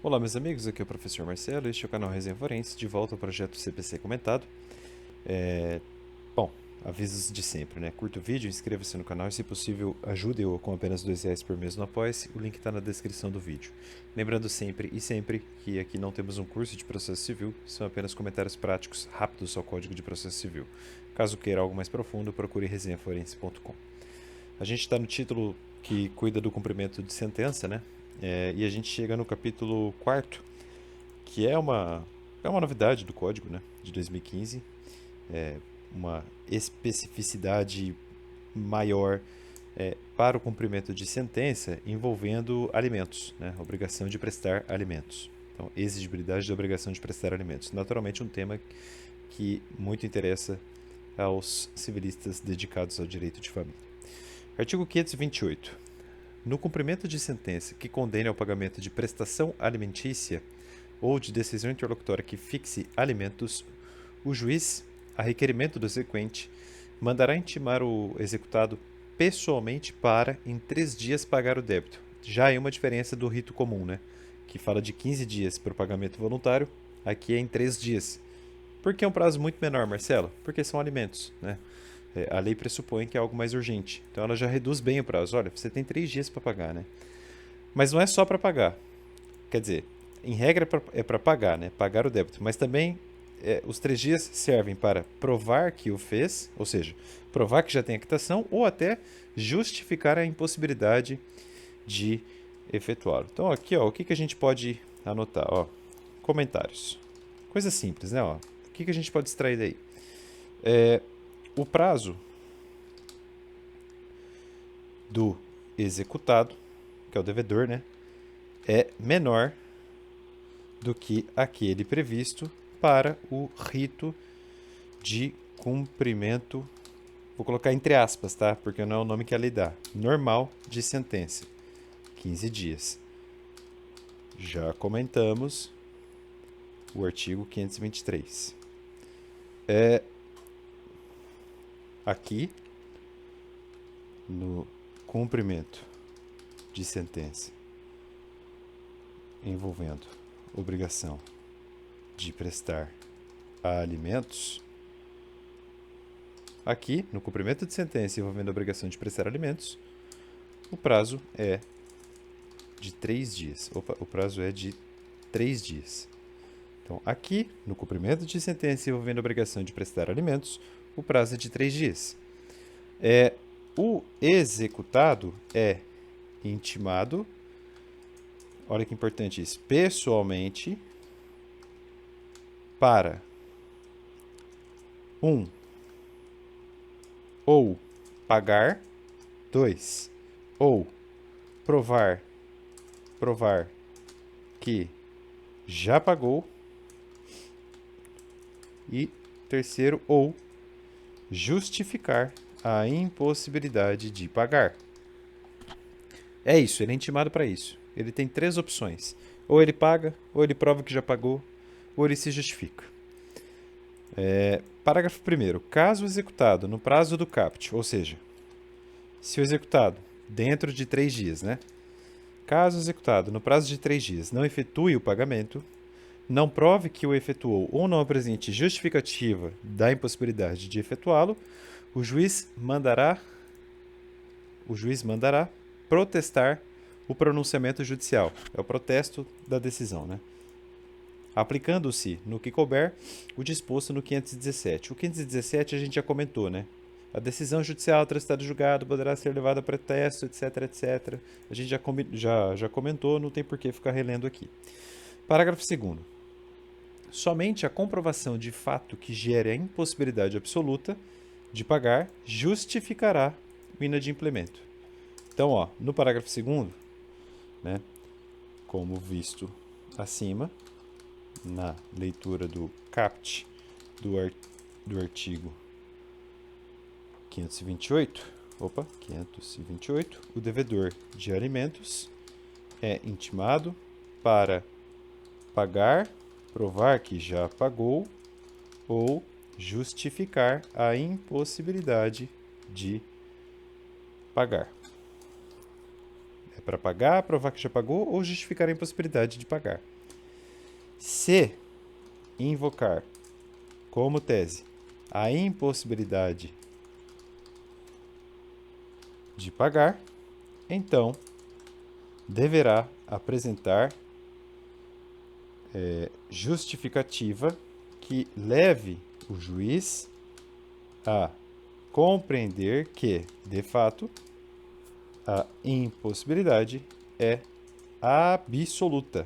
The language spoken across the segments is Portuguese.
Olá, meus amigos, aqui é o professor Marcelo, este é o canal Resenha Forense, de volta ao projeto CPC Comentado. Bom, avisos de sempre, né? Curta o vídeo, inscreva-se no canal e, se possível, ajude-o com apenas R$ 2 por mês no Apoia-se. O link está na descrição do vídeo. Lembrando sempre que aqui não temos um curso de processo civil, são apenas comentários práticos rápidos ao Código de Processo Civil. Caso queira algo mais profundo, procure resenhaforense.com. A gente está no título que cuida do cumprimento de sentença, né? E a gente chega no capítulo 4, que é uma novidade do código, né, de 2015, uma especificidade maior para o cumprimento de sentença envolvendo alimentos, né, obrigação de prestar alimentos. Então, exigibilidade da obrigação de prestar alimentos. Naturalmente, um tema que muito interessa aos civilistas dedicados ao direito de família. Artigo 528. No cumprimento de sentença que condene ao pagamento de prestação alimentícia ou de decisão interlocutória que fixe alimentos, o juiz, a requerimento do exequente, mandará intimar o executado pessoalmente para, em 3 dias, pagar o débito. Já é uma diferença do rito comum, né? Que fala de 15 dias para o pagamento voluntário, aqui é em 3 dias. Por que é um prazo muito menor, Marcelo? Porque são alimentos, né? A lei pressupõe que é algo mais urgente. Então ela já reduz bem o prazo. Olha, você tem 3 dias para pagar, né? Mas não é só para pagar. Quer dizer, em regra é para pagar, né? Pagar o débito. Mas também os 3 dias servem para provar que o fez, ou seja, provar que já tem a quitação, ou até justificar a impossibilidade de efetuá-lo. Então aqui, ó, o que a gente pode anotar? Ó, comentários. Coisa simples, né? Ó, o que a gente pode extrair daí? O prazo do executado, que é o devedor, né? É menor do que aquele previsto para o rito de cumprimento, vou colocar entre aspas, tá? Porque não é o nome que a lei dá, normal de sentença, 15 dias. Já comentamos o artigo 523. Aqui, no cumprimento de sentença envolvendo obrigação de prestar alimentos, aqui, no cumprimento de sentença envolvendo a obrigação de prestar alimentos, o prazo é de 3 dias. Opa, o prazo é de 3 dias. Então, aqui, no cumprimento de sentença envolvendo a obrigação de prestar alimentos, o prazo é de 3 dias. O executado é intimado, olha que importante isso, pessoalmente, para 1. Ou pagar, 2. Ou provar que já pagou, e terceiro, ou justificar a impossibilidade de pagar. É isso, ele é intimado para isso. Ele tem 3 opções. Ou ele paga, ou ele prova que já pagou, ou ele se justifica. Parágrafo 1º. Caso executado no prazo do CAPT, ou seja, se o executado dentro de 3 dias, né? Caso executado no prazo de 3 dias não efetue o pagamento, não prove que o efetuou ou não apresente justificativa da impossibilidade de efetuá-lo, o juiz mandará protestar o pronunciamento judicial. É o protesto da decisão, né? Aplicando-se, no que couber, o disposto no 517. O 517 a gente já comentou, né? A decisão judicial transitada julgado poderá ser levada a protesto, etc, etc. A gente já comentou, não tem por que ficar relendo aqui. Parágrafo 2º. Somente a comprovação de fato que gere a impossibilidade absoluta de pagar justificará o inadimplemento. Então, ó, no parágrafo 2º, né, como visto acima, na leitura do CAPT do artigo 528, o devedor de alimentos é intimado para pagar, provar que já pagou ou justificar a impossibilidade de pagar. É para pagar, provar que já pagou ou justificar a impossibilidade de pagar. Se invocar como tese a impossibilidade de pagar, então deverá apresentar justificativa que leve o juiz a compreender que, de fato, a impossibilidade é absoluta.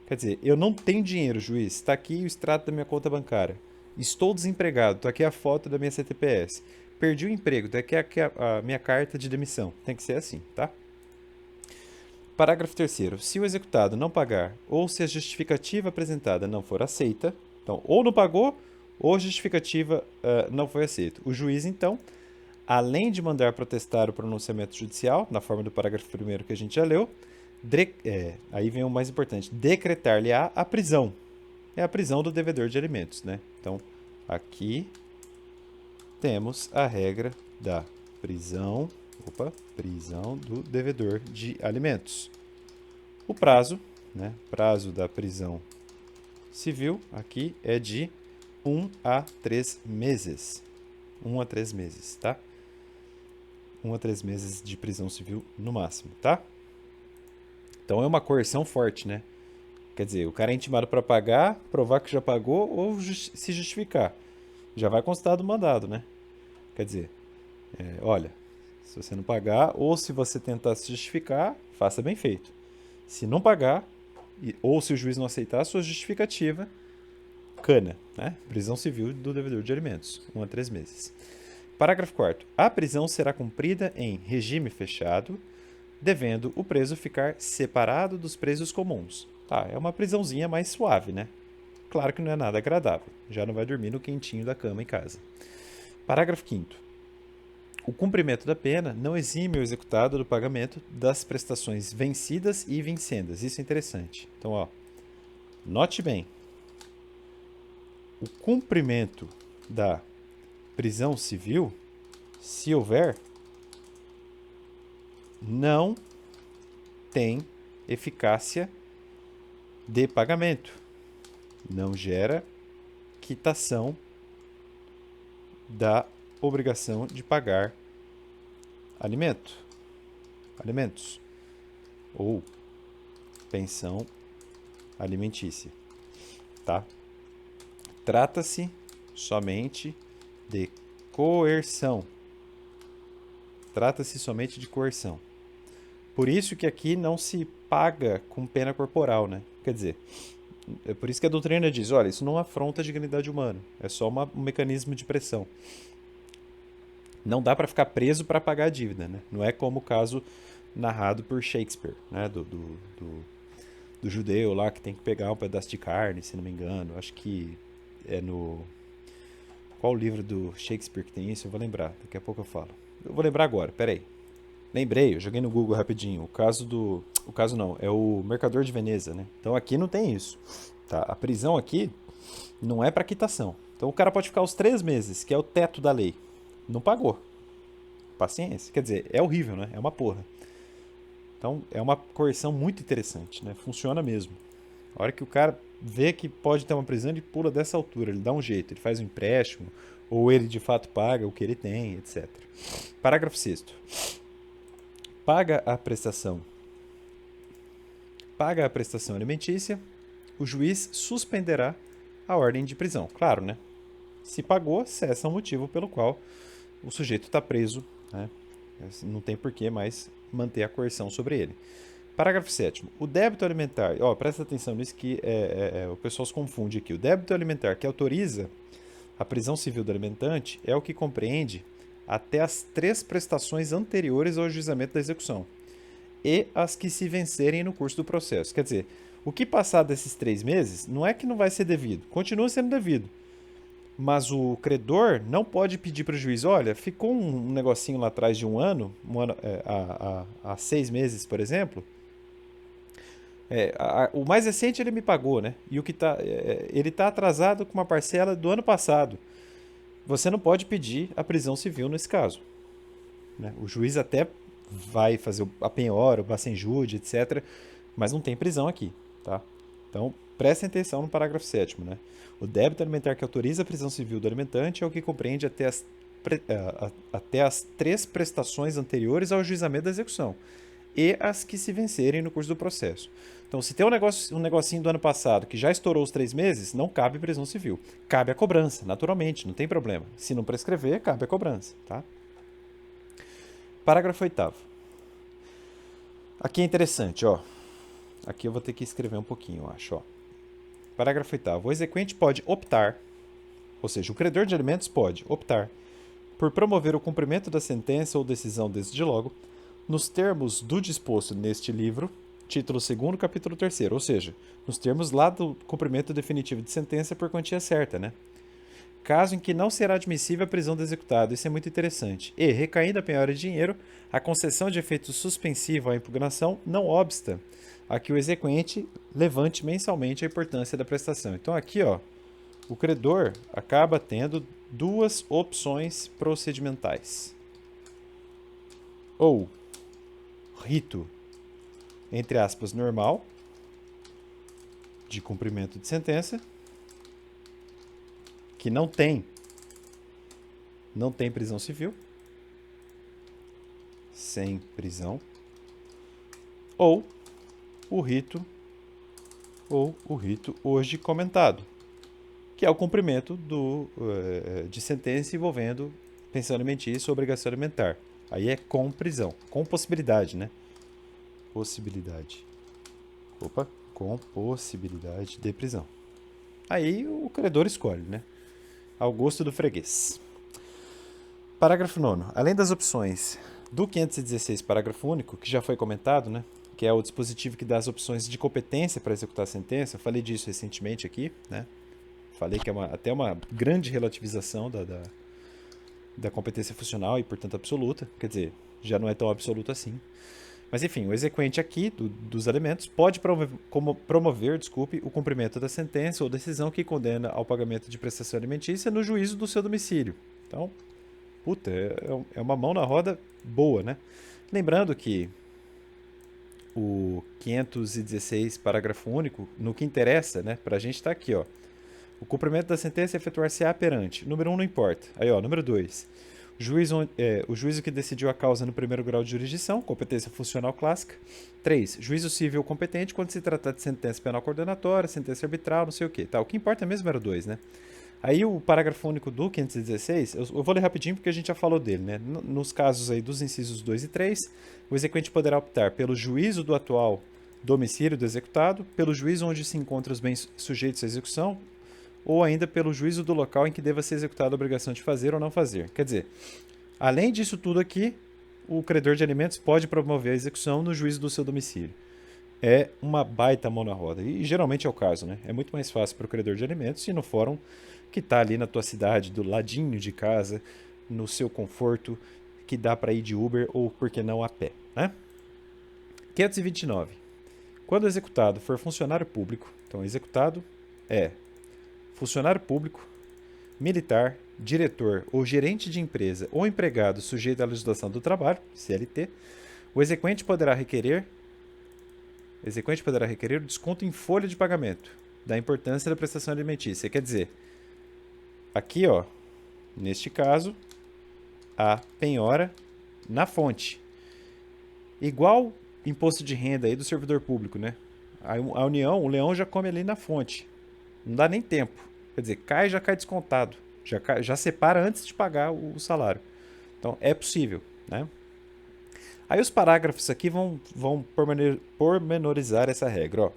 Quer dizer, eu não tenho dinheiro, juiz. Está aqui o extrato da minha conta bancária. Estou desempregado. Está aqui a foto da minha CTPS. Perdi o emprego. Está aqui a minha carta de demissão. Tem que ser assim, tá? Parágrafo 3º. Se o executado não pagar ou se a justificativa apresentada não for aceita, então, ou não pagou ou a justificativa não foi aceita. O juiz, então, além de mandar protestar o pronunciamento judicial, na forma do parágrafo 1º que a gente já leu, aí vem o mais importante, decretar-lhe-á a prisão. É a prisão do devedor de alimentos, né? Então, aqui temos a regra da prisão do devedor de alimentos. O prazo, né? Prazo da prisão civil aqui é de 1 a 3 meses. 1 a 3 meses, tá? 1 a 3 meses de prisão civil no máximo, tá? Então é uma coerção forte, né? Quer dizer, o cara é intimado para pagar, provar que já pagou ou se justificar. Já vai constar do mandado, né? Quer dizer, olha, se você não pagar ou se você tentar se justificar, faça bem feito. Se não pagar, ou se o juiz não aceitar a sua justificativa, cana, né? Prisão civil do devedor de alimentos, 1 a 3 meses. Parágrafo 4º. A prisão será cumprida em regime fechado, devendo o preso ficar separado dos presos comuns. Tá, é uma prisãozinha mais suave, né? Claro que não é nada agradável. Já não vai dormir no quentinho da cama em casa. Parágrafo 5º. O cumprimento da pena não exime o executado do pagamento das prestações vencidas e vincendas. Isso é interessante. Então, ó, note bem. O cumprimento da prisão civil, se houver, não tem eficácia de pagamento. Não gera quitação da obrigação de pagar alimentos ou pensão alimentícia, tá? Trata-se somente de coerção. Trata-se somente de coerção. Por isso que aqui não se paga com pena corporal, né? Quer dizer, é por isso que a doutrina diz, olha, isso não afronta a dignidade humana, é só um mecanismo de pressão. Não dá para ficar preso para pagar a dívida, né? Não é como o caso narrado por Shakespeare, né? Do judeu lá que tem que pegar um pedaço de carne, se não me engano. Acho que é no... Qual livro do Shakespeare que tem isso? Eu vou lembrar, daqui a pouco eu falo. Eu vou lembrar agora, peraí. Lembrei, eu joguei no Google rapidinho. O caso não, é o Mercador de Veneza, né? Então aqui não tem isso, tá? A prisão aqui não é para quitação. Então o cara pode ficar os 3 meses, que é o teto da lei. Não pagou. Paciência. Quer dizer, é horrível, né? É uma porra. Então é uma coerção muito interessante, né? Funciona mesmo. A hora que o cara vê que pode ter uma prisão, ele pula dessa altura, ele dá um jeito, ele faz um empréstimo, ou ele de fato paga o que ele tem, etc. Parágrafo 6º. Paga a prestação alimentícia, o juiz suspenderá a ordem de prisão. Claro, né? Se pagou, cessa o motivo pelo qual o sujeito está preso, né? Não tem por que mais manter a coerção sobre ele. Parágrafo 7º. O débito alimentar... presta atenção nisso que o pessoal se confunde aqui. O débito alimentar que autoriza a prisão civil do alimentante é o que compreende até as 3 prestações anteriores ao ajuizamento da execução e as que se vencerem no curso do processo. Quer dizer, o que passar desses 3 meses não é que não vai ser devido, continua sendo devido. Mas o credor não pode pedir para o juiz, olha, ficou um negocinho lá atrás de um ano há 6 meses, por exemplo, o mais recente ele me pagou, né? E o que ele está atrasado com uma parcela do ano passado. Você não pode pedir a prisão civil nesse caso, né? O juiz até vai fazer a penhora, o bacenjude, etc. Mas não tem prisão aqui, tá? Então, prestem atenção no parágrafo 7º, né? O débito alimentar que autoriza a prisão civil do alimentante é o que compreende até as 3 prestações anteriores ao ajuizamento da execução e as que se vencerem no curso do processo. Então, se tem um negocinho do ano passado que já estourou os 3 meses, não cabe prisão civil. Cabe a cobrança, naturalmente, não tem problema. Se não prescrever, cabe a cobrança, tá? Parágrafo 8º. Aqui é interessante, ó. Aqui eu vou ter que escrever um pouquinho, eu acho, ó. Parágrafo 8º. O exequente pode optar, ou seja, o credor de alimentos pode optar por promover o cumprimento da sentença ou decisão desde logo, nos termos do disposto neste livro, título 2º, capítulo 3º, ou seja, nos termos lá do cumprimento definitivo de sentença por quantia certa, né? Caso em que não será admissível a prisão do executado, isso é muito interessante. E, recaindo a penhora de dinheiro, a concessão de efeito suspensivo à impugnação não obsta a que o exequente levante mensalmente a importância da prestação. Então aqui, ó, o credor acaba tendo 2 opções procedimentais. Ou rito, entre aspas, normal, de cumprimento de sentença, que não tem prisão civil, sem prisão, ou o rito hoje comentado, que é o cumprimento de sentença envolvendo pensão alimentícia ou obrigação alimentar. Aí é com prisão, com possibilidade, né? Possibilidade. Com possibilidade de prisão. Aí o credor escolhe, né? Ao gosto do freguês. Parágrafo 9º. Além das opções do 516, parágrafo único, que já foi comentado, né? Que é o dispositivo que dá as opções de competência para executar a sentença. Eu falei disso recentemente aqui, né? Falei que é até uma grande relativização da competência funcional e, portanto, absoluta. Quer dizer, já não é tão absoluto assim. Mas, enfim, o exequente aqui dos alimentos pode promover o cumprimento da sentença ou decisão que condena ao pagamento de prestação alimentícia no juízo do seu domicílio. Então, puta, é uma mão na roda boa, né? Lembrando que o 516, parágrafo único, no que interessa, né, pra gente tá aqui, ó. O cumprimento da sentença efetuar-se-á perante. Número 1 não importa. Aí, ó, número 2. O juízo que decidiu a causa no primeiro grau de jurisdição, competência funcional clássica. 3. Juízo civil competente quando se tratar de sentença penal coordenatória, sentença arbitral, não sei o quê. Tá, o que importa mesmo era o 2, né? Aí o parágrafo único do 516, eu vou ler rapidinho porque a gente já falou dele, né? Nos casos aí dos incisos 2 e 3, o exequente poderá optar pelo juízo do atual domicílio do executado, pelo juízo onde se encontram os bens sujeitos à execução, ou ainda pelo juízo do local em que deva ser executada a obrigação de fazer ou não fazer. Quer dizer, além disso tudo aqui, o credor de alimentos pode promover a execução no juízo do seu domicílio. É uma baita mão na roda. E geralmente é o caso, né? É muito mais fácil para o credor de alimentos ir no fórum que está ali na tua cidade, do ladinho de casa, no seu conforto, que dá para ir de Uber ou, por que não, a pé, né? 529. Quando o executado for funcionário público, então executado é funcionário público, militar, diretor ou gerente de empresa ou empregado sujeito à legislação do trabalho, CLT, o exequente poderá requerer o desconto em folha de pagamento da importância da prestação alimentícia. Quer dizer, aqui, ó, neste caso, a penhora na fonte. Igual imposto de renda aí do servidor público, né? A União, o leão já come ali na fonte. Não dá nem tempo. Quer dizer, já cai descontado. Já separa antes de pagar o salário. Então, é possível, né? Aí os parágrafos aqui vão pormenorizar essa regra, ó.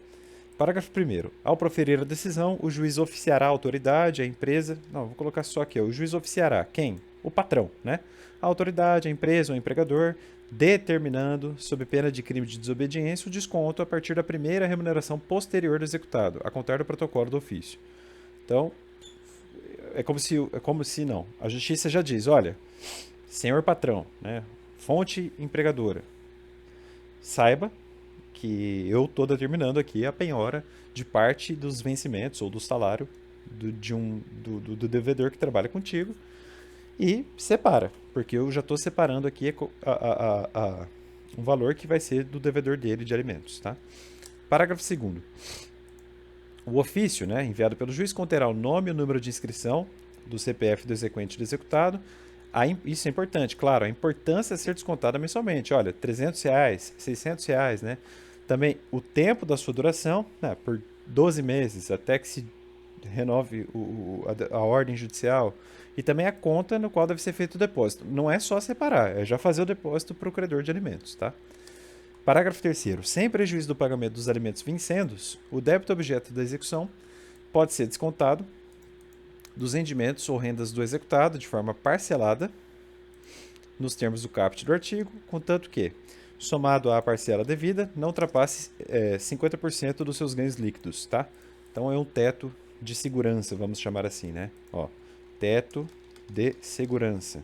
Parágrafo 1º. Ao proferir a decisão, o juiz oficiará a autoridade, a empresa... Não, vou colocar só aqui, ó. O juiz oficiará quem? O patrão, né? A autoridade, a empresa ou o empregador, determinando, sob pena de crime de desobediência, o desconto a partir da primeira remuneração posterior do executado, a contar do protocolo do ofício. Então, é como se não. A justiça já diz, olha, senhor patrão, né? Fonte empregadora, saiba que eu estou determinando aqui a penhora de parte dos vencimentos ou do salário do devedor que trabalha contigo. e separa, porque eu já estou separando aqui um valor que vai ser do devedor dele de alimentos. Tá? Parágrafo 2º. O ofício, né, enviado pelo juiz, conterá o nome e o número de inscrição do CPF do exequente e do executado. Isso é importante, claro, a importância é ser descontada mensalmente. Olha, R$300, R$600, né? Também o tempo da sua duração, né, por 12 meses, até que se renove a ordem judicial. E também a conta no qual deve ser feito o depósito. Não é só separar, é já fazer o depósito para o credor de alimentos, tá? Parágrafo 3º. Sem prejuízo do pagamento dos alimentos vincendos, o débito objeto da execução pode ser descontado dos rendimentos ou rendas do executado de forma parcelada, nos termos do caput do artigo, contanto que, somado à parcela devida, não ultrapasse 50% dos seus ganhos líquidos, tá? Então é um teto de segurança, vamos chamar assim, né? Ó, teto de segurança.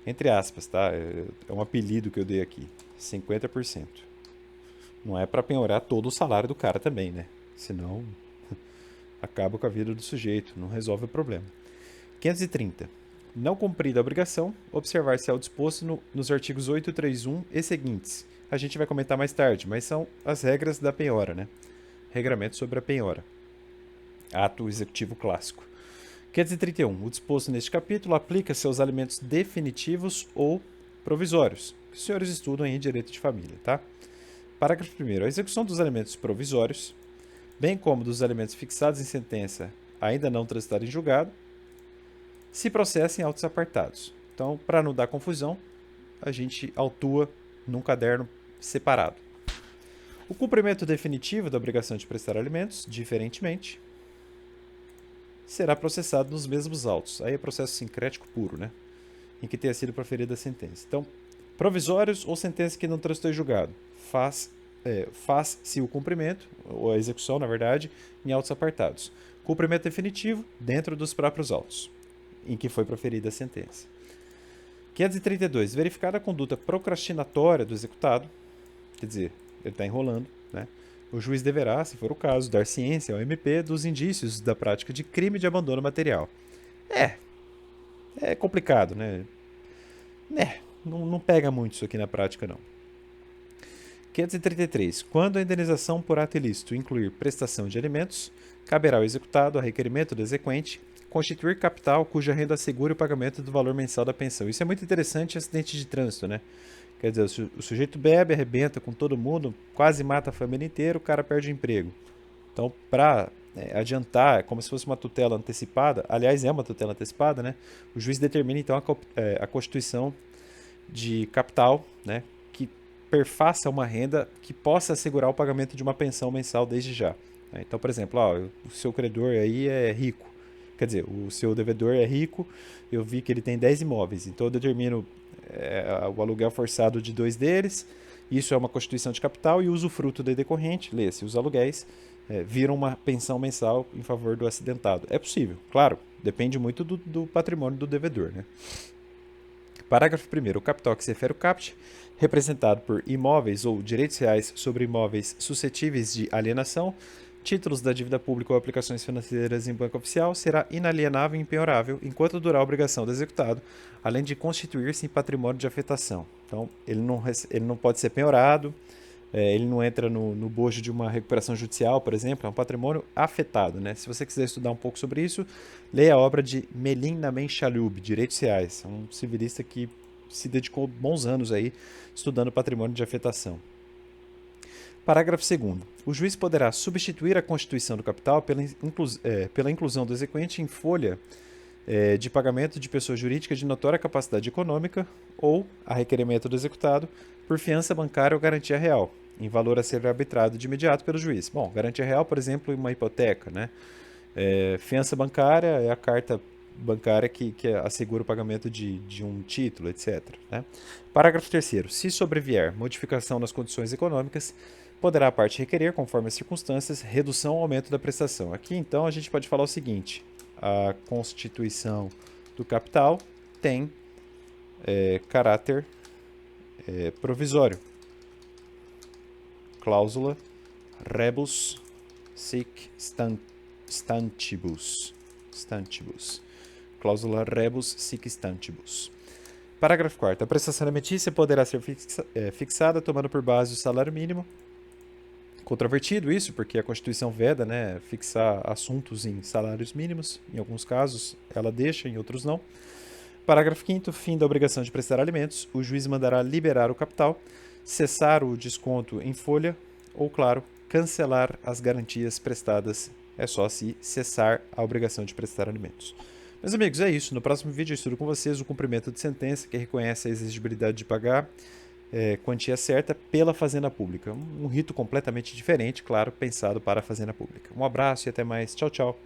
Entre aspas, tá? É um apelido que eu dei aqui. 50%. Não é para penhorar todo o salário do cara também, né? Senão acaba com a vida do sujeito, não resolve o problema. 530. Não cumprida a obrigação, observar-se ao disposto nos artigos 831 e seguintes. A gente vai comentar mais tarde, mas são as regras da penhora, né? Regramento sobre a penhora. Ato executivo clássico. 531. O disposto neste capítulo aplica-se aos alimentos definitivos ou provisórios, que os senhores estudam em direito de família, tá? Parágrafo 1º. A execução dos alimentos provisórios, bem como dos alimentos fixados em sentença ainda não transitada em julgado, se processa em autos apartados. Então, para não dar confusão, a gente autua num caderno separado. O cumprimento definitivo da obrigação de prestar alimentos, diferentemente, será processado nos mesmos autos. Aí é processo sincrético puro, né? Em que tenha sido proferida a sentença. Então, provisórios ou sentença que não transitou em julgado, faz-se o cumprimento, ou a execução, na verdade, em autos apartados. Cumprimento definitivo dentro dos próprios autos em que foi proferida a sentença. 532. Verificada a conduta procrastinatória do executado, quer dizer, ele está enrolando, né? O juiz deverá, se for o caso, dar ciência ao MP dos indícios da prática de crime de abandono material. É complicado, né? Não pega muito isso aqui na prática, não. 533. Quando a indenização por ato ilícito incluir prestação de alimentos, caberá ao executado, a requerimento do exequente, constituir capital cuja renda assegure o pagamento do valor mensal da pensão. Isso é muito interessante em acidente de trânsito, né? Quer dizer, o sujeito bebe, arrebenta com todo mundo, quase mata a família inteira, o cara perde o emprego. Então, para adiantar, é como se fosse uma tutela antecipada, aliás, é uma tutela antecipada, né? O juiz determina, então, a constituição de capital, né? Que perfaça uma renda que possa assegurar o pagamento de uma pensão mensal desde já. Então, por exemplo, o seu credor aí é rico. Quer dizer, o seu devedor é rico, eu vi que ele tem 10 imóveis, então eu determino o aluguel forçado de 2 deles, isso é uma constituição de capital e o usufruto da decorrente, lê-se os aluguéis, viram uma pensão mensal em favor do acidentado. É possível, claro, depende muito do patrimônio do devedor, né? Parágrafo 1º. O capital que se refere ao caput, representado por imóveis ou direitos reais sobre imóveis suscetíveis de alienação, títulos da dívida pública ou aplicações financeiras em banco oficial, será inalienável e impenhorável enquanto durar a obrigação do executado, além de constituir-se em patrimônio de afetação. Então, ele não pode ser penhorado, ele não entra no bojo de uma recuperação judicial, por exemplo, é um patrimônio afetado, né? Se você quiser estudar um pouco sobre isso, leia a obra de Melin Namen Chalub, Direitos Reais, um civilista que se dedicou bons anos aí estudando patrimônio de afetação. Parágrafo 2º. O juiz poderá substituir a constituição do capital pela inclusão do exequente em folha de pagamento de pessoa jurídica de notória capacidade econômica ou, a requerimento do executado, por fiança bancária ou garantia real, em valor a ser arbitrado de imediato pelo juiz. Bom, garantia real, por exemplo, uma hipoteca, né? Fiança bancária é a carta bancária que assegura o pagamento de um título, etc. Né? Parágrafo 3º. Se sobrevier modificação nas condições econômicas, poderá a parte requerer, conforme as circunstâncias, redução ou aumento da prestação. Aqui, então, a gente pode falar o seguinte: a constituição do capital tem caráter provisório. Cláusula rebus sic stantibus. cláusula rebus sic stantibus. Parágrafo 4º. A prestação alimentícia poderá ser fixada tomando por base o salário mínimo. Controvertido isso, porque a Constituição veda, né, fixar assuntos em salários mínimos. Em alguns casos ela deixa, em outros não. Parágrafo 5º. Fim da obrigação de prestar alimentos. O juiz mandará liberar o capital, cessar o desconto em folha ou, claro, cancelar as garantias prestadas. É só se cessar a obrigação de prestar alimentos. Meus amigos, é isso. No próximo vídeo eu estudo com vocês o cumprimento de sentença, que reconhece a exigibilidade de pagar quantia certa pela Fazenda Pública. Um rito completamente diferente, claro, pensado para a Fazenda Pública. Um abraço e até mais. Tchau, tchau.